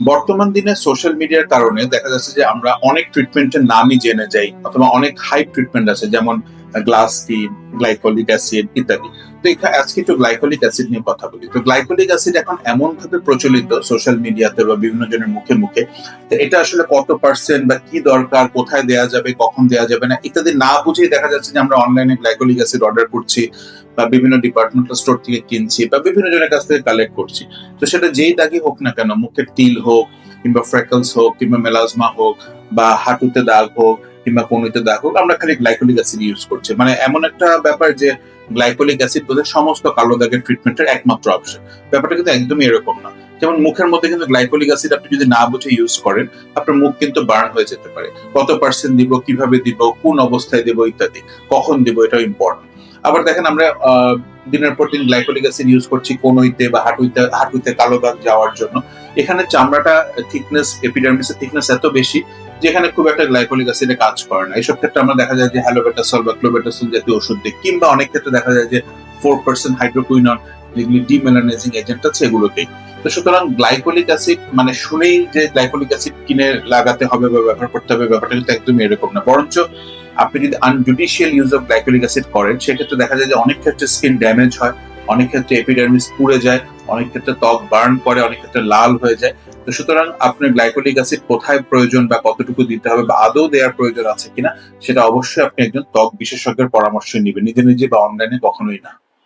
বর্তমান দিনে সোশ্যাল মিডিয়ার কারণে দেখা যাচ্ছে যে আমরা অনেক ট্রিটমেন্টের নামই জেনে যাই, অথবা অনেক হাইপ ট্রিটমেন্ট আছে, যেমন গ্লাস স্কিন, গ্লাইকোলিক অ্যাসিড ইত্যাদি। তো আজকে একটু গ্লাইকোলিক অ্যাসিড নিয়ে কথা বলি। তো গ্লাইকোলিক অ্যাসিড এখন এমন ভাবে প্রচলিত সোশ্যাল মিডিয়াতে বা বিভিন্ন জনের মুখে মুখে, তো এটা আসলে কত পার্সেন্ট বা কি দরকার, কোথায় দেওয়া যাবে, কখন দেওয়া যাবে না ইত্যাদি না বুঝেই দেখা যাচ্ছে যে আমরা অনলাইনে গ্লাইকোলিক অ্যাসিড অর্ডার করছি, বা বিভিন্ন ডিপার্টমেন্টাল স্টোর থেকে কিনছি, বা বিভিন্ন জনের কাছ থেকে কালেক্ট করছি। তো সেটা যেই দাগই হোক না কেন, মুখের তিল হোক, কিংবা ফ্রেকলস হোক, কিংবা মেলাজমা হোক, বা হাঁটুতে দাগ হোক, কিংবা কনুইতে দাগ হোক, আমরা খালি গ্লাইকোলিক অ্যাসিড ইউজ করছি। মানে এমন একটা ব্যাপার যে গ্লাইকোলিক অ্যাসিড বোধহয় সমস্ত কালো দাগের ট্রিটমেন্টের একমাত্র অপশন। ব্যাপারটা কিন্তু একদমই এরকম না। যেমন মুখের মধ্যে কিন্তু গ্লাইকোলিক অ্যাসিড আপনি যদি না বুঝে ইউজ করেন, আপনার মুখ কিন্তু বার্ন হয়ে যেতে পারে। কত পার্সেন্ট দিব, কিভাবে দিব, কোন অবস্থায় দিব ইত্যাদি, কখন দিব, এটাও ইম্পর্টেন্ট। আবার দেখেন আমরা দিনের পর দিন গ্লাইকোলিক অ্যাসিড ইউজ করছি কনুইতে বা হাঁটুতে কালো দাগ যাওয়ার জন্য। এখানে চামড়াটা থিকনেস, এপিডার্মিসের থিকনেস এত বেশি যেখানে খুব একটা গ্লাইকোলিক অ্যাসিডে কাজ করে না। এইসব ক্ষেত্রে আমরা দেখা যায় যে হ্যালোবেটাসল বা ক্লোবেটাসল জাতীয় ওষুধ দিই, কিংবা অনেক ক্ষেত্রে দেখা যায় যে 4% হাইড্রোকুইনন, যেগুলি ডিমেলানাইজিং এজেন্ট আছে, এগুলো দিই। তো সুতরাং গ্লাইকোলিক অ্যাসিড মানে শুনেই যে গ্লাইকোলিক অ্যাসিড কিনে লাগাতে হবে বা ব্যবহার করতে হবে, ব্যাপারটা কিন্তু একদমই এরকম না। বরঞ্চ আপনি যদি আনজুডিশিয়াল ইউজ অফ গ্লাইকোলিক অ্যাসিড করেন, সেক্ষেত্রে দেখা যায় যে অনেক ক্ষেত্রে স্কিন ড্যামেজ হয়, অনেক ক্ষেত্রে এপিডার্মিস পুড়ে যায়, অনেক ক্ষেত্রে ত্বক বার্ন করে, অনেক ক্ষেত্রে লাল হয়ে যায়। তো সুতরাং আপনার গ্লাইকোলিক অ্যাসিড কোথায় প্রয়োজন বা কতটুকু দিতে হবে বা আদৌ দেওয়ার প্রয়োজন আছে কিনা, সেটা অবশ্যই আপনি একজন ত্বক বিশেষজ্ঞের পরামর্শ নেবেন, নিজে নিজে বা অনলাইনে কখনোই না।